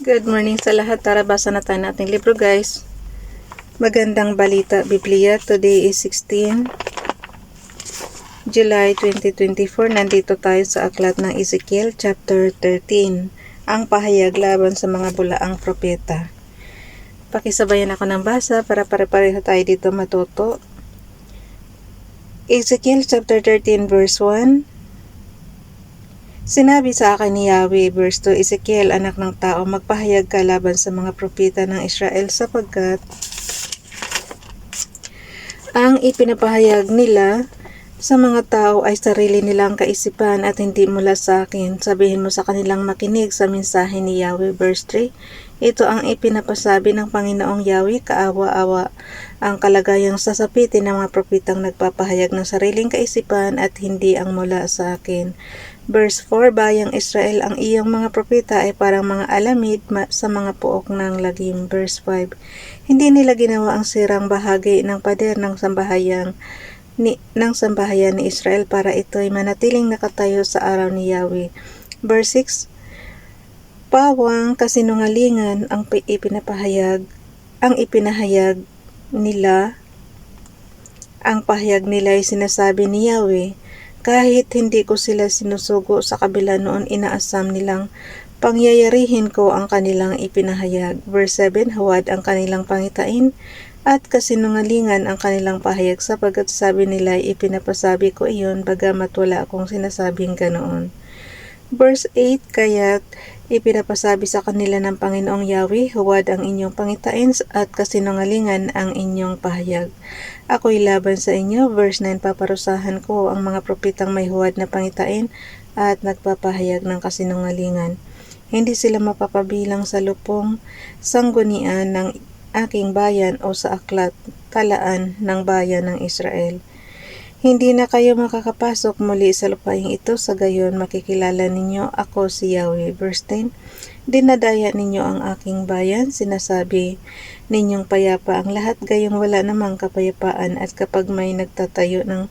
Good morning sa lahat. Tara, basa na tayo ng ating libro, guys. Magandang balita, Biblia. Today is 16 July 2024. Nandito tayo sa aklat ng Ezekiel chapter 13. Ang pahayag laban sa mga bulaang propeta. Pakisabayan ako ng basa para pare-pareho tayo dito matuto. Ezekiel chapter 13 verse 1. Sinabi sa akin ni Yahweh, verse 2, Ezekiel, anak ng tao, magpahayag ka laban sa mga propeta ng Israel sapagkat ang ipinapahayag nila sa mga tao ay sarili nilang kaisipan at hindi mula sa akin. Sabihin mo sa kanilang makinig sa mensahe ni Yahweh, verse 3. Ito ang ipinapasabi ng Panginoong Yahweh, kaawa-awa ang kalagayang sasapitin ng mga propetang nagpapahayag ng sariling kaisipan at hindi ang mula sa akin. Verse 4, Bayang Israel, ang iyong mga propeta ay parang mga alamid sa mga puok ng lagim. Verse 5, hindi nila ginawa ang sirang bahagi ng pader ng sambahayan ni Israel para ito'y manatiling nakatayo sa araw ni Yahweh. Verse 6, pawang kasinungalingan ang ipinahayag nila. Ang pahayag nila ay sinasabi ni Yahweh, kahit hindi ko sila sinusugo sa kabila noon, inaasam nilang pangyayarihin ko ang kanilang ipinahayag. Verse 7, huwad ang kanilang pangitain at kasinungalingan ang kanilang pahayag sapagkat sabi nila ipinapasabi ko iyon bagamat wala akong sinasabing ganoon. Verse 8, kaya't ipinapasabi sa kanila ng Panginoong Yahweh, huwad ang inyong pangitain at kasinungalingan ang inyong pahayag. Ako'y laban sa inyo. Verse 9, paparusahan ko ang mga propetang may huwad na pangitain at nagpapahayag ng kasinungalingan. Hindi sila mapapabilang sa lupong sanggunian ng aking bayan o sa aklat talaan ng bayan ng Israel. Hindi na kayo makakapasok muli sa lupaing ito, sa gayon makikilala ninyo ako si Yahweh. Verse 10, dinadaya ninyo ang aking bayan, sinasabi ninyong payapa ang lahat, gayong wala namang kapayapaan, at kapag may nagtatayo ng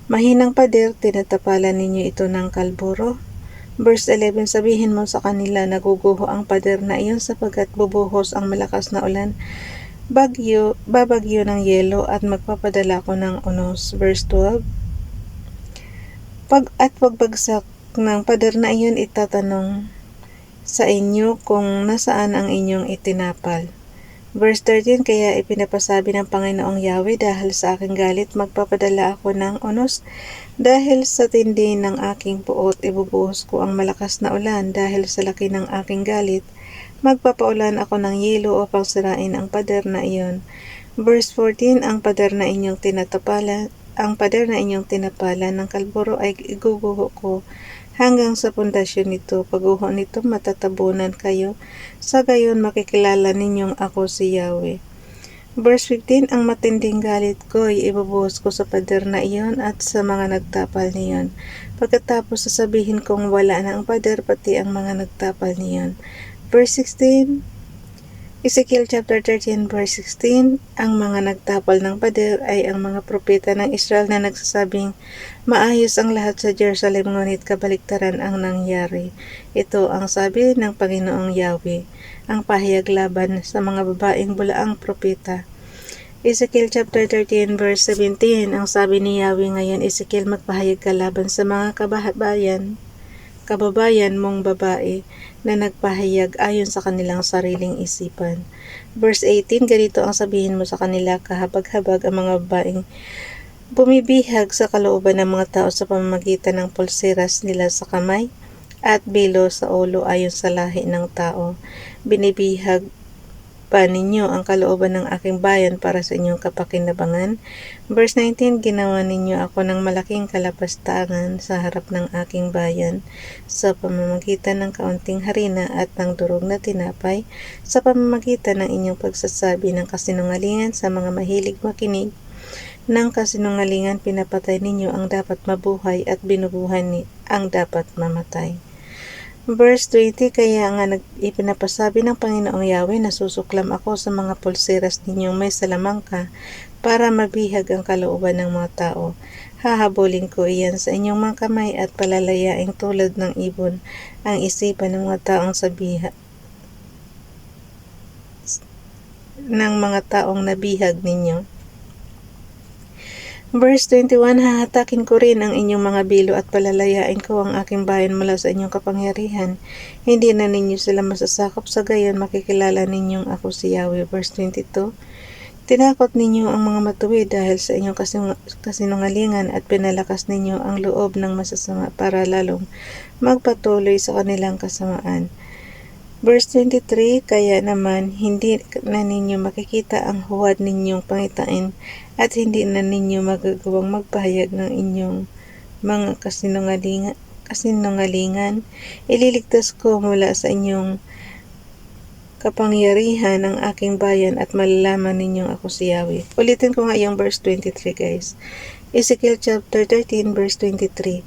mahinang pader, tinatapalan ninyo ito ng kalburo. Verse 11, sabihin mo sa kanila, naguguho ang pader na iyon sapagkat bubuhos ang malakas na ulan, babagyo ng yelo at magpapadala ko ng unos. Verse 12, pagbagsak ng pader na iyon, itatanong sa inyo kung nasaan ang inyong itinapal. Verse 13, kaya ipinapasabi ng Panginoong Yahweh, dahil sa aking galit magpapadala ako ng unos, dahil sa tindi ng aking puot ibubuhos ko ang malakas na ulan, dahil sa laki ng aking galit magpapaulan ako ng yelo upang sirain ang pader na iyon. Verse 14, ang pader na inyong tinapalan ng kalburo ay iguguho ko hanggang sa pundasyon nito. Pagguho nito matatabunan kayo, sa gayon makikilala ninyong ako si Yahweh. Verse 15, ang matinding galit ko ay ibubuhos ko sa pader na iyon at sa mga nagtapal niyon. Pagkatapos sasabihin kong wala na ang pader pati ang mga nagtapal niyon. Verse 16, Ezekiel chapter 13 verse 16, ang mga nagtapal ng pader ay ang mga propeta ng Israel na nagsasabing, maayos ang lahat sa Jerusalem ngunit kabaliktaran ang nangyari. Ito ang sabi ng Panginoong Yahweh, ang pahayag laban sa mga babaeng bulaang propeta. Ezekiel chapter 13 verse 17, ang sabi ni Yahweh ngayon, Ezekiel, magpahayag ka laban sa mga kababayan mong babae na nagpahayag ayon sa kanilang sariling isipan. Verse 18, ganito ang sabihin mo sa kanila, kahabag-habag ang mga babaeng bumibihag sa kalooban ng mga tao sa pamamagitan ng pulseras nila sa kamay at bilo sa ulo ayon sa lahi ng tao. Binibihag pa ninyo ang kalooban ng aking bayan para sa inyong kapakinabangan. Verse 19, ginawa ninyo ako ng malaking kalapastangan sa harap ng aking bayan sa pamamagitan ng kaunting harina at ng durog na tinapay, sa pamamagitan ng inyong pagsasabi ng kasinungalingan sa mga mahilig makinig. Ng kasinungalingan pinapatay ninyo ang dapat mabuhay at binubuhay ang dapat mamatay. Verse 20, kaya nga ipinapasabi ng Panginoong Yahweh, nasusuklam ako sa mga pulseras ninyong may salamangka para mabihag ang kalooban ng mga tao. Hahabulin ko iyan sa inyong mga kamay at palalayaing tulad ng ibon ang isipan ng mga taong ng mga taong nabihag ninyo. Verse 21, hahatakin ko rin ang inyong mga bilo at palalayain ko ang aking bayan mula sa inyong kapangyarihan. Hindi na ninyo sila masasakop, sa gayon makikilala ninyong ako si Yahweh. Verse 22, tinakot ninyo ang mga matuwid dahil sa inyong kasinungalingan at pinalakas ninyo ang loob ng masasama para lalong magpatuloy sa kanilang kasamaan. Verse 23, kaya naman hindi na ninyo makikita ang huwad ninyong pangitain at hindi na ninyo magagawang magpahayag ng inyong mga kasinungalingan. Ililigtas ko mula sa inyong kapangyarihan ang aking bayan at malalaman ninyong ako si Yahweh. Ulitin ko nga yung verse 23 guys. Ezekiel chapter 13 verse 23.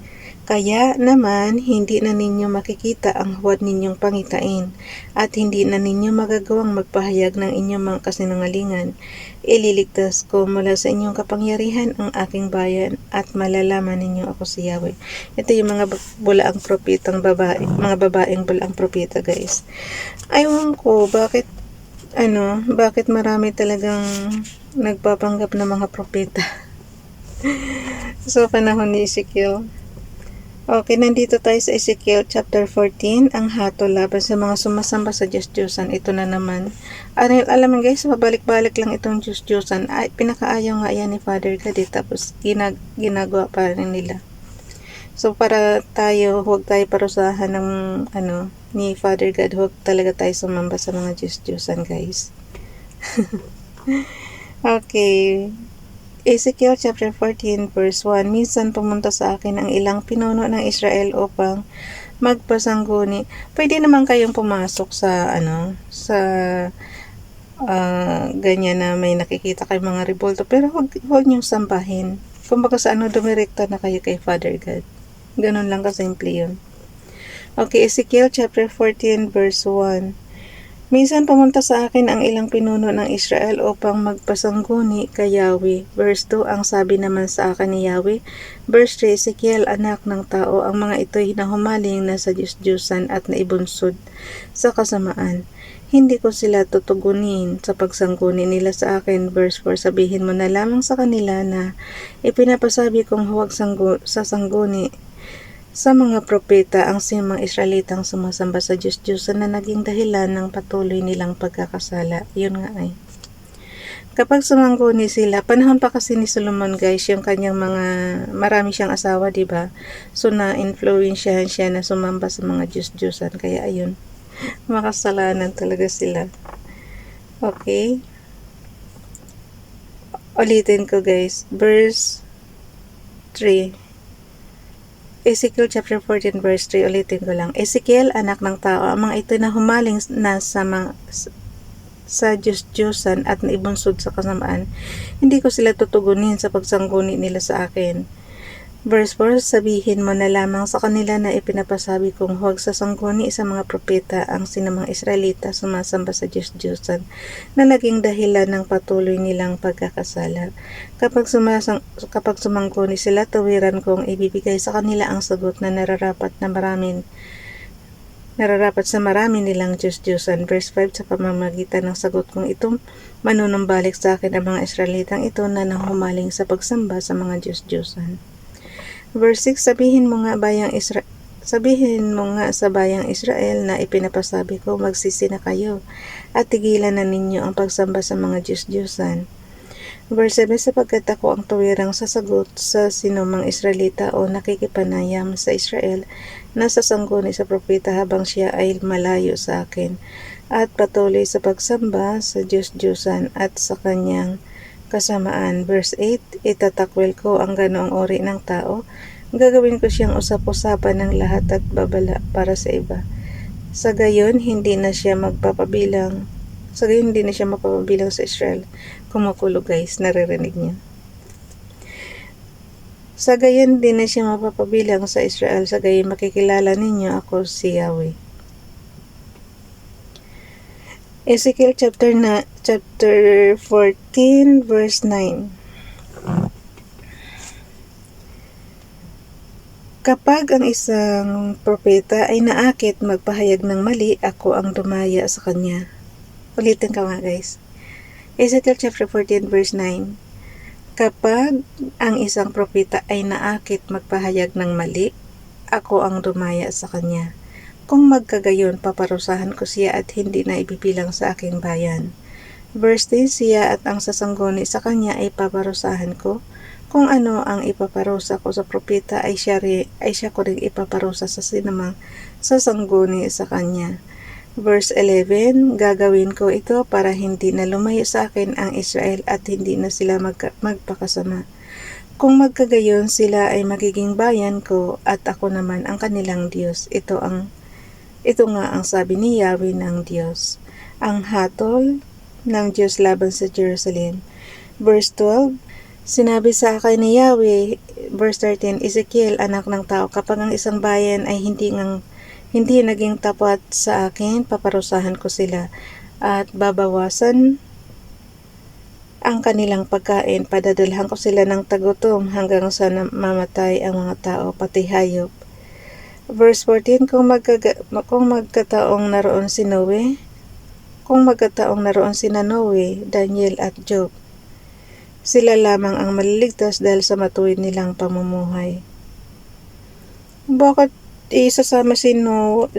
Kaya naman, hindi na ninyo makikita ang huwad ninyong pangitain, at hindi na ninyo magagawang magpahayag ng inyong mga kasinungalingan. Ililigtas ko mula sa inyong kapangyarihan ang aking bayan, at malalaman ninyo ako si Yahweh. Ito yung mga bulaang propetang babae, mga babaeng bulaang propeta guys. Aywan ko, bakit marami talagang nagpapanggap na mga propeta. So, panahon ni Ezekiel. Okay, nandito tayo sa Ezekiel chapter 14, ang hatol laban sa mga sumasamba sa Diyos-Diyosan. Ito na naman. Alam mo guys, pabalik-balik lang itong Diyos-Diyosan. Ay, pinakaayaw nga yan ni Father God, tapos ginagawa pa rin nila. So, para tayo, huwag tayo parusahan ng, ni Father God, huwag talaga tayo sumamba sa mga Diyos-Diyosan, guys. Okay. Ezekiel chapter 14 verse 1, minsan pumunta sa akin ang ilang pinuno ng Israel upang magpasangguni. Pwede naman kayong pumasok sa ganyan na may nakikita kayong mga revolto, pero huwag niyong sambahin. Kumbaga sa dumirekta na kayo kay Father God. Ganun lang kasimple yun. Okay, Ezekiel chapter 14 verse 1. Minsan pumunta sa akin ang ilang pinuno ng Israel upang magpasangguni kay Yahweh. Verse 2, ang sabi naman sa akin ni Yahweh. Verse 3, Ezekiel, anak ng tao, ang mga ito'y nahumaling na sa Diyos-Diyosan at naibunsod sa kasamaan. Hindi ko sila tutugunin sa pagsangguni nila sa akin. Verse 4, sabihin mo na lamang sa kanila na ipinapasabi kong huwag sasangguni sa mga propeta ang mga Israelitang sumasamba sa Diyos-Diyosan na naging dahilan ng patuloy nilang pagkakasala. Yun nga ay. Kapag sumangguni sila, panahon pa kasi ni Solomon guys, yung kanyang marami siyang asawa, diba? So na-influensyahan siya na sumamba sa mga Diyos-Diyosan. Kaya ayun, makasalanan talaga sila. Okay? Ulitin ko guys, verse 3. Ezekiel chapter 14 verse 3, ulitin ko lang. Ezekiel, anak ng tao, ang mga ito na humaling na sa Diyos-Diyosan at naibunsod sa kasamaan, hindi ko sila tutugunin sa pagsangguni nila sa akin. Verse 4, sabihin mo na lamang sa kanila na ipinapasabi kong huwag sasangguni sa mga propeta ang sinamang Israelita sumasamba sa Diyos-Diyosan na naging dahilan ng patuloy nilang pagkakasala. Kapag sumangguni sila, tawiran kong ibibigay sa kanila ang sagot na nararapat sa marami nilang Diyos-Diyosan. Verse 5, sa pamamagitan ng sagot kong ito, manunumbalik sa akin ang mga Israelitang ito na nahumaling sa pagsamba sa mga Diyos-Diyosan. Verse 6, sabihin mo nga sa bayang Israel na ipinapasabi ko, magsisi na kayo at tigilan na ninyo ang pagsamba sa mga Diyos-Diyosan. Verse 7, sapagkat ako ang tuwirang sasagot sa sinumang Israelita o nakikipanayam sa Israel na sasangguni sa propeta habang siya ay malayo sa akin at patuloy sa pagsamba sa Diyos-Diyosan at sa kanyang kasamaan. Verse 8, itatakwil ko ang ganoong ori ng tao. Gagawin ko siyang usap-usapan ng lahat at babala para sa iba. Sa gayon, hindi na siya mapapabilang sa Israel. Kumukulo guys, naririnig niyo. Sa gayon, hindi na siya mapapabilang sa Israel. Sa gayon, makikilala ninyo ako si Yahweh. Ezekiel chapter 14 verse 9. Kapag ang isang propeta ay naakit magpahayag ng mali, ako ang dumaya sa kanya. Ulitin ka nga guys. Ezekiel chapter 14 verse 9. Kapag ang isang propeta ay naakit magpahayag ng mali, ako ang dumaya sa kanya. Kung magkagayon, paparusahan ko siya at hindi na ibibilang sa aking bayan. Verse 10, siya at ang sasangguni sa kanya ay paparusahan ko. Kung ano ang ipaparusa ko sa propeta ay siya ko rin ipaparusa sa sinamang sasangguni sa kanya. Verse 11, gagawin ko ito para hindi na lumayo sa akin ang Israel at hindi na sila magpakasama. Kung magkagayon, sila ay magiging bayan ko at ako naman ang kanilang Diyos. Ito nga ang sabi ni Yahweh ng Diyos. Ang hatol ng Diyos laban sa Jerusalem. Verse 12, sinabi sa akin ni Yahweh, verse 13, Ezekiel, anak ng tao, kapag ang isang bayan ay hindi naging tapat sa akin, paparusahan ko sila at babawasan ang kanilang pagkain, padadalhan ko sila ng tagutom hanggang sa mamatay ang mga tao, pati hayop. Verse 14, kung magkataong naroon sina Noe, Daniel at Job, sila lamang ang maliligtas dahil sa matuwid nilang pamumuhay. Bakit isasama si Noe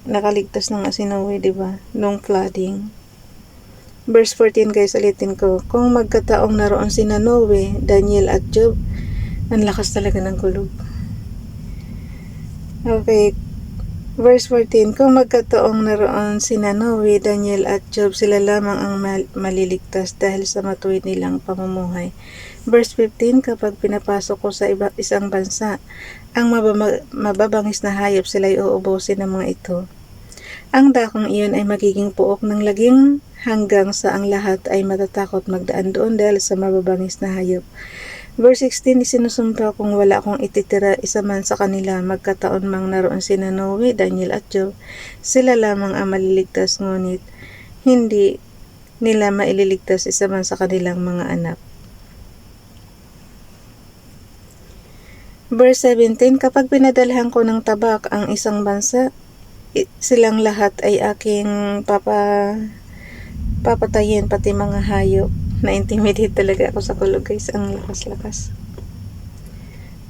nakaligtas na nga si Noe, diba? Nung flooding. Verse 14 guys, ulitin ko. Kung magkataong naroon sina Noe, Daniel at Job, ang lakas talaga ng kulog. Okay. Verse 14, kung magkataong naroon sina Noe, Daniel at Job, sila lamang ang maliligtas dahil sa matuwid nilang pamumuhay. Verse 15, kapag pinapasok ko sa isang bansa, ang mababangis na hayop sila'y uubusin ng mga ito. Ang dakong iyon ay magiging puok ng laging hanggang sa ang lahat ay matatakot magdaan doon dahil sa mababangis na hayop. Verse 16, isinusumpa kung wala akong ititira isa man sa kanila, magkataon mang naroon sina Noe, Daniel at Job, sila lamang ang maliligtas, ngunit hindi nila maililigtas isa man sa kanilang mga anak. Verse 17, kapag pinadalhan ko ng tabak ang isang bansa, silang lahat ay aking papatayin, pati mga hayop. Na-intimidate talaga ako sa kulog guys, ang lakas-lakas.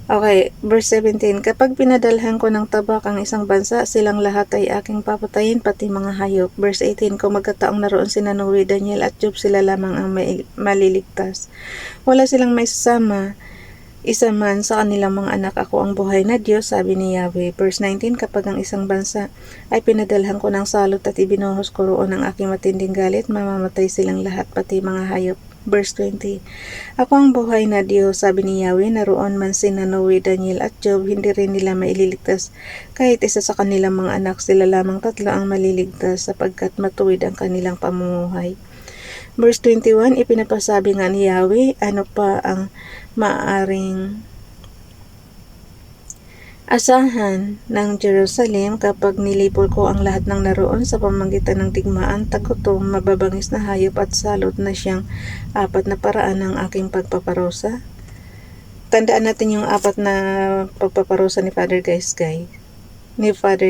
Okay, verse 17, kapag pinadalhan ko ng tabak ang isang bansa, silang lahat ay aking papatayin, pati mga hayop. Verse 18, kung magkataong naroon sina Noe, Daniel at Job, sila lamang ang maliligtas. Wala silang may sasama isa man sa kanilang mga anak, ako ang buhay na Diyos, sabi ni Yahweh. Verse 19, kapag ang isang bansa ay pinadalhan ko ng salot at ibinuhos ko roon ang aking matinding galit, mamamatay silang lahat, pati mga hayop. Verse 20, ako ang buhay na Diyos, sabi ni Yahweh, naroon man sina Noe, Daniel at Job, hindi rin nila maililigtas kahit isa sa kanilang mga anak, sila lamang tatlo ang maliligtas sapagkat matuwid ang kanilang pamumuhay. Verse 21, ipinapasabi nga ni Yahweh, ano pa ang maaaring asahan ng Jerusalem kapag nilipol ko ang lahat ng naroon sa pamamagitan ng digmaan, tagutom, mababangis na hayop at salot na siyang apat na paraan ng aking pagpaparusa. Tandaan natin yung apat na pagpaparusa ni Father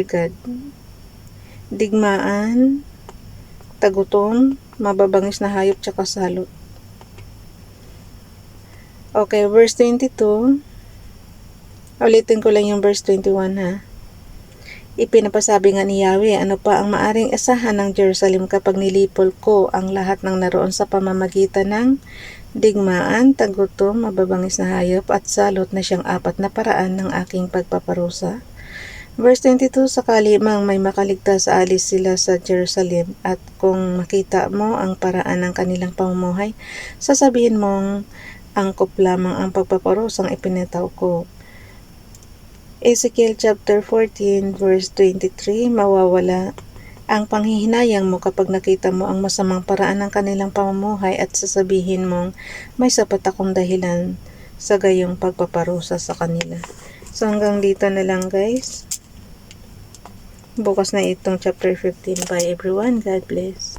God. Digmaan, tagutom, mababangis na hayop, tsaka salot. Okay, verse 22. Ulitin ko lang yung verse 21 ha. Ipinapasabi nga ni Yahweh, ano pa ang maaring asahan ng Jerusalem kapag nilipol ko ang lahat ng naroon sa pamamagitan ng digmaan, tagutom, mababangis na hayop at salot na siyang apat na paraan ng aking pagpaparusa. Verse 22, sakali mang may makaligtas, aalis sila sa Jerusalem, at kung makita mo ang paraan ng kanilang pamumuhay, sasabihin mong angkop lamang ang pagpaparusang ipinataw ko. Ezekiel chapter 14 verse 23, mawawala ang panghihinayang mo kapag nakita mo ang masamang paraan ng kanilang pamumuhay at sasabihin mong may sapat akong dahilan sa gayong pagpaparusa sa kanila. So hanggang dito na lang guys. Bukas na itong chapter 15. Bye everyone. God bless.